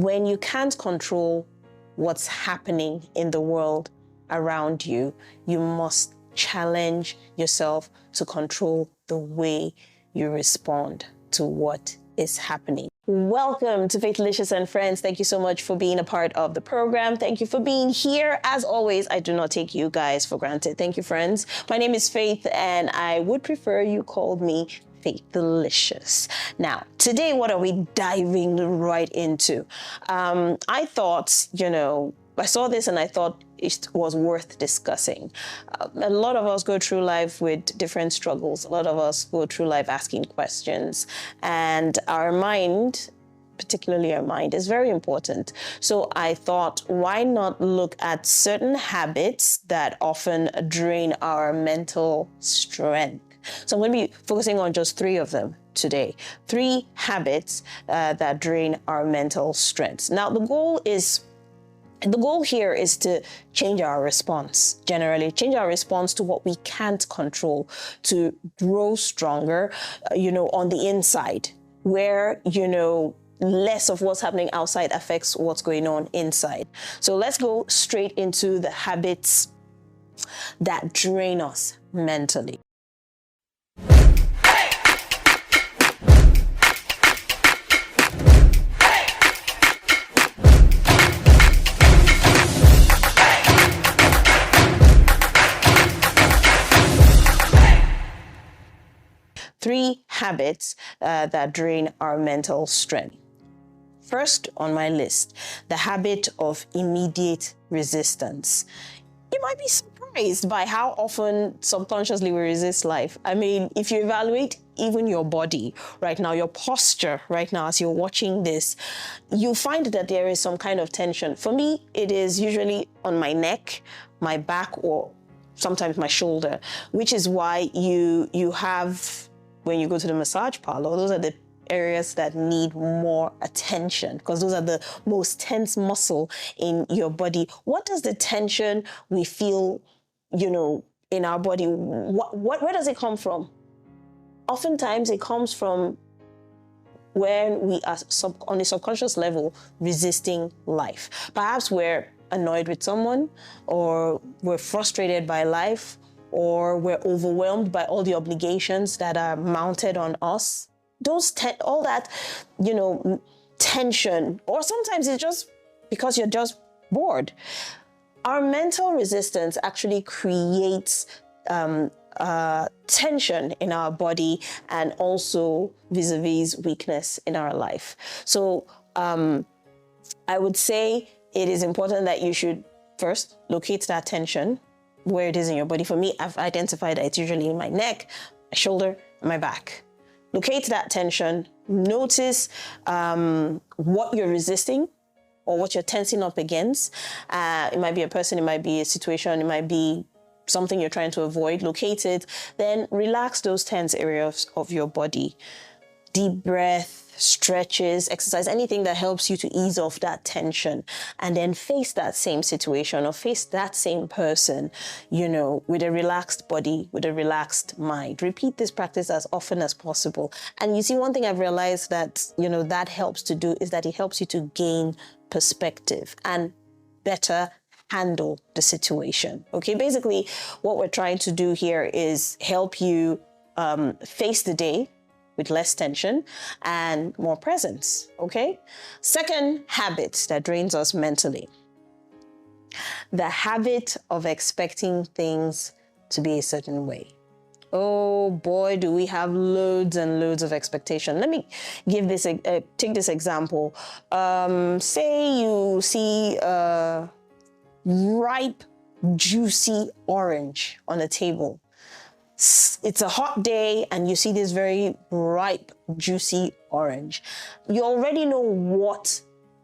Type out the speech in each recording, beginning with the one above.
when you can't control what's happening in the world around you, you must challenge yourself to control the way you respond to what is happening. Welcome to Faithlicious and Friends. Thank you so much for being a part of the program. Thank you for being here. As always, I do not take you guys for granted. Thank you, friends. My name is Faith, and I would prefer you called me Faithlicious. Now, today, what are we diving right into? I thought, I saw this and I thought it was worth discussing. A lot of us go through life with different struggles. A lot of us go through life asking questions, and our mind, particularly our mind, is very important. So I thought, why not look at certain habits that often drain our mental strength? So I'm going to be focusing on just 3 of them today. 3 habits that drain our mental strength. Now, the goal here is to change our response, generally change our response to what we can't control, to grow stronger, on the inside, where, less of what's happening outside affects what's going on inside. So let's go straight into the habits that drain us mentally. Three habits that drain our mental strength. First on my list, the habit of immediate resistance. You might be surprised by how often subconsciously we resist life. I mean, if you evaluate even your body right now, your posture right now as you're watching this, you find that there is some kind of tension. For me, it is usually on my neck, my back, or sometimes my shoulder, which is why you have, when you go to the massage parlor, those are the areas that need more attention because those are the most tense muscle in your body. What does the tension we feel, in our body, where does it come from? Oftentimes it comes from when we are on a subconscious level resisting life. Perhaps we're annoyed with someone, or we're frustrated by life, or we're overwhelmed by all the obligations that are mounted on us. All that, tension, or sometimes it's just because you're just bored. Our mental resistance actually creates tension in our body and also vis-a-vis weakness in our life. So I would say it is important that you should first locate that tension, where it is in your body. For me, I've identified that it's usually in my neck, my shoulder, and my back. Locate that tension. Notice what you're resisting or what you're tensing up against. It might be a person, it might be a situation, it might be something you're trying to avoid. Locate it. Then relax those tense areas of your body. Deep breath, stretches, exercise, anything that helps you to ease off that tension, and then face that same situation or face that same person, with a relaxed body, with a relaxed mind. Repeat this practice as often as possible. And you see, one thing I've realized that, that helps to do is that it helps you to gain perspective and better handle the situation. Okay, basically what we're trying to do here is help you face the day with less tension and more presence, okay? Second habit that drains us mentally. The habit of expecting things to be a certain way. Oh boy, do we have loads and loads of expectation. Let me give this, take this example. Say you see a ripe, juicy orange on a table. It's a hot day and you see this very ripe, juicy orange. You already know what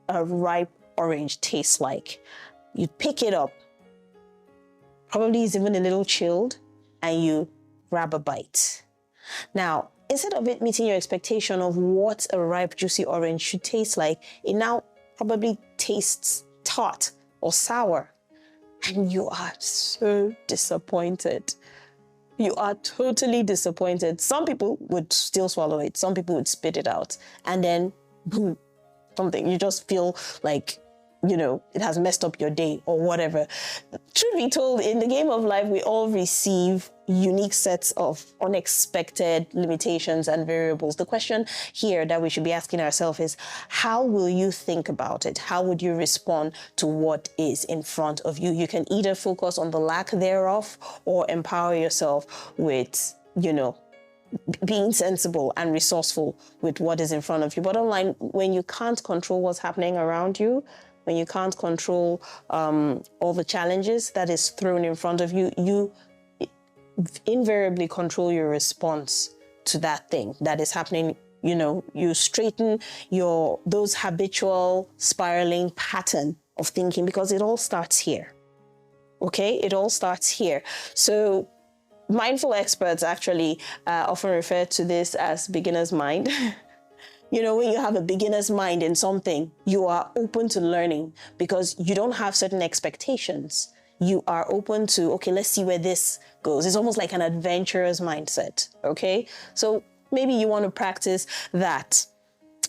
a ripe orange tastes like. You pick it up, probably it's even a little chilled, and you grab a bite. Now, instead of it meeting your expectation of what a ripe, juicy orange should taste like, it now probably tastes tart or sour. And you are so disappointed. You are totally disappointed. Some people would still swallow it. Some people would spit it out. And then, boom, something. You just feel like, it has messed up your day or whatever. Truth be told, in the game of life, we all receive unique sets of unexpected limitations and variables. The question here that we should be asking ourselves is, how will you think about it? How would you respond to what is in front of you? You can either focus on the lack thereof or empower yourself with, being sensible and resourceful with what is in front of you. Bottom line, when you can't control what's happening around you, when you can't control all the challenges that is thrown in front of you, you invariably control your response to that thing that is happening. You straighten those habitual spiraling pattern of thinking, because it all starts here. Okay, it all starts here. So mindful experts actually often refer to this as beginner's mind. When you have a beginner's mind in something, you are open to learning because you don't have certain expectations. You are open to, okay, let's see where this goes. It's almost like an adventurer's mindset, okay? So maybe you want to practice that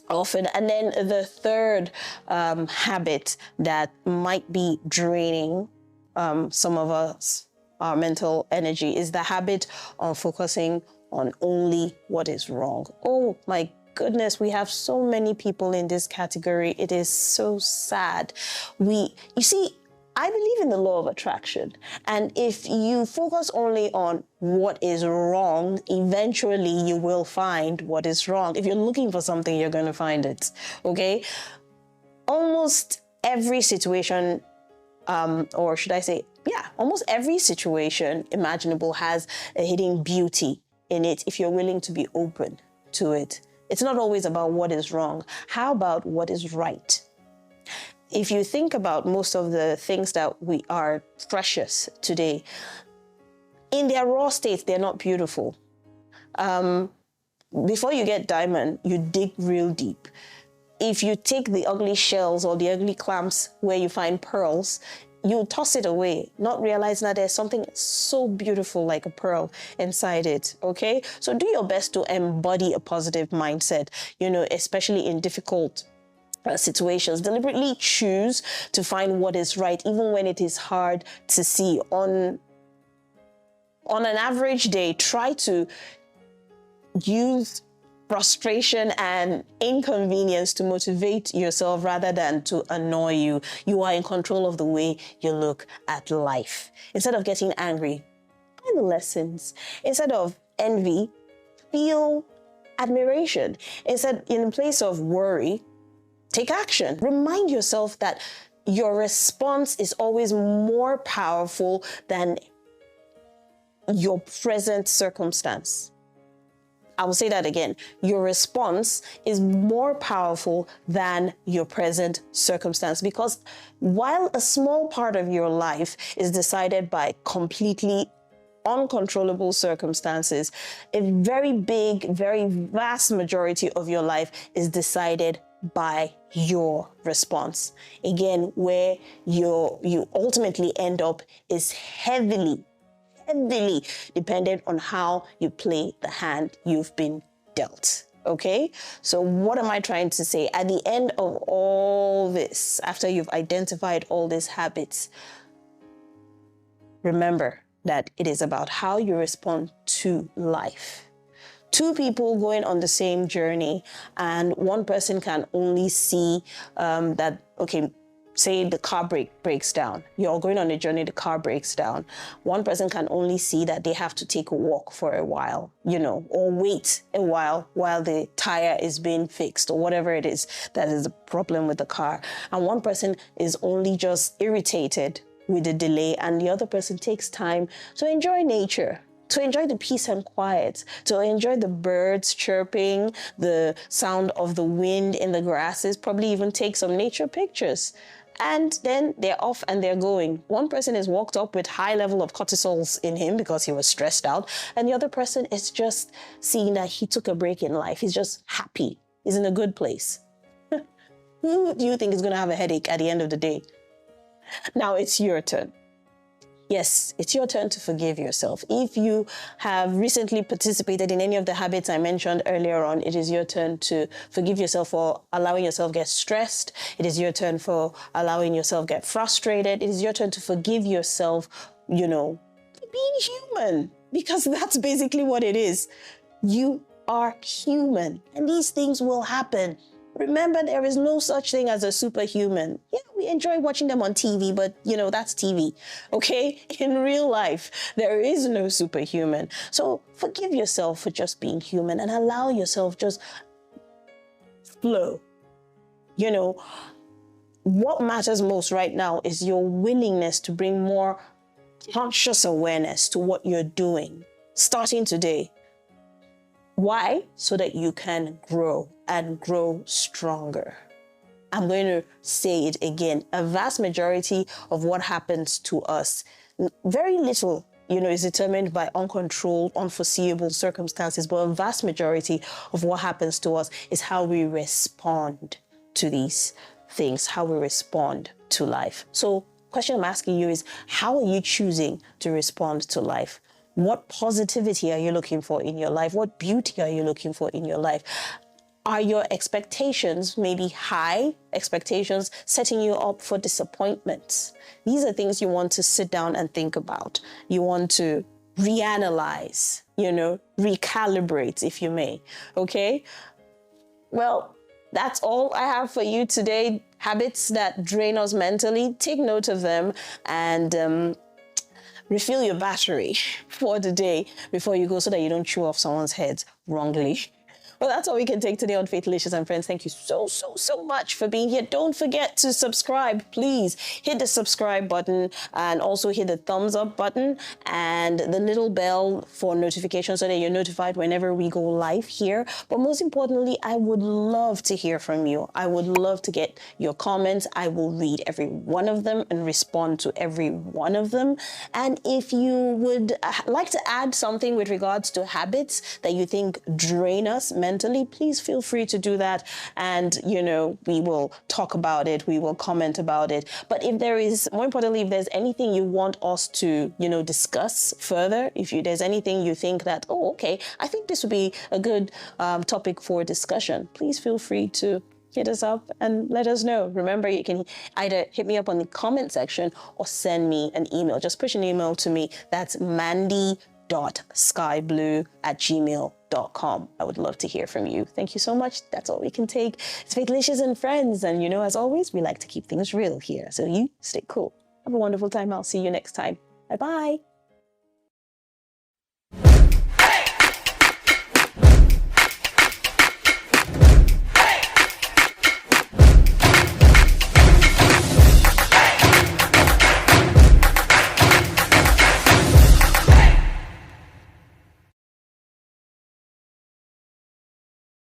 often. And then the third habit that might be draining some of us, our mental energy, is the habit of focusing on only what is wrong. Oh my goodness, we have so many people in this category. It is so sad. You see, I believe in the law of attraction. And if you focus only on what is wrong, eventually you will find what is wrong. If you're looking for something, you're going to find it. Okay? Almost every situation, or should I say, almost every situation imaginable has a hidden beauty in it if you're willing to be open to it. It's not always about what is wrong. How about what is right? If you think about most of the things that we are precious today, in their raw state, they're not beautiful. Before you get diamond, you dig real deep. If you take the ugly shells or the ugly clamps where you find pearls, you toss it away, not realizing that there's something so beautiful like a pearl inside it, okay? So do your best to embody a positive mindset, especially in difficult situations. Deliberately choose to find what is right, even when it is hard to see. On an average day, try to use frustration and inconvenience to motivate yourself rather than to annoy you. You are in control of the way you look at life. Instead of getting angry, find the lessons. Instead of envy, feel admiration. Instead, in place of worry, take action. Remind yourself that your response is always more powerful than your present circumstance. I will say that again. Your response is more powerful than your present circumstance, because while a small part of your life is decided by completely uncontrollable circumstances, a very big, very vast majority of your life is decided by your response. Again, where you ultimately end up is heavily dependent on how you play the hand you've been dealt. Okay? So what am I trying to say? At the end of all this, after you've identified all these habits, remember that it is about how you respond to life. Two people going on the same journey, and one person can only see that, okay, say the car breaks down. You're going on a journey, the car breaks down. One person can only see that they have to take a walk for a while, or wait a while the tire is being fixed or whatever it is that is the problem with the car. And one person is only just irritated with the delay, and the other person takes time to enjoy nature, to enjoy the peace and quiet, to enjoy the birds chirping, the sound of the wind in the grasses, probably even take some nature pictures. And then they're off and they're going. One person is walked up with high level of cortisols in him because he was stressed out. And the other person is just seeing that he took a break in life. He's just happy. He's in a good place. Who do you think is going to have a headache at the end of the day? Now it's your turn. Yes, it's your turn to forgive yourself. If you have recently participated in any of the habits I mentioned earlier on, it is your turn to forgive yourself for allowing yourself get stressed. It is your turn for allowing yourself get frustrated. It is your turn to forgive yourself, for being human, because that's basically what it is. You are human, and these things will happen. Remember, there is no such thing as a superhuman. Yeah, we enjoy watching them on TV, but that's TV, okay? In real life, there is no superhuman. So forgive yourself for just being human and allow yourself just flow. What matters most right now is your willingness to bring more conscious awareness to what you're doing, starting today. Why? So that you can grow and grow stronger. I'm going to say it again. A vast majority of what happens to us, very little, is determined by uncontrolled, unforeseeable circumstances, but a vast majority of what happens to us is how we respond to these things, how we respond to life. So, question I'm asking you is, how are you choosing to respond to life? What positivity are you looking for in your life? What beauty are you looking for in your life? Are your expectations maybe high expectations setting you up for disappointments? These are things you want to sit down and think about. You want to reanalyze, recalibrate, if you may. Okay? Well, that's all I have for you today. Habits that drain us mentally. Take note of them and refill your battery for the day before you go so that you don't chew off someone's head wrongly. Well, that's all we can take today on Faithlicious and Friends. Thank you so much for being here. Don't forget to subscribe, please. Hit the subscribe button and also hit the thumbs up button and the little bell for notifications so that you're notified whenever we go live here. But most importantly, I would love to hear from you. I would love to get your comments. I will read every one of them and respond to every one of them. And if you would like to add something with regards to habits that you think drain us mentally, please feel free to do that. And, we will talk about it. We will comment about it. But if there is, more importantly, if there's anything you want us to, discuss further, if there's anything you think that, oh, okay, I think this would be a good topic for discussion, please feel free to hit us up and let us know. Remember, you can either hit me up on the comment section or send me an email. Just push an email to me. That's mandy.skyblue@gmail.com. I would love to hear from you. Thank you so much. That's all we can take. It's Faithlicious and Friends. And as always, we like to keep things real here. So you stay cool. Have a wonderful time. I'll see you next time. Bye-bye.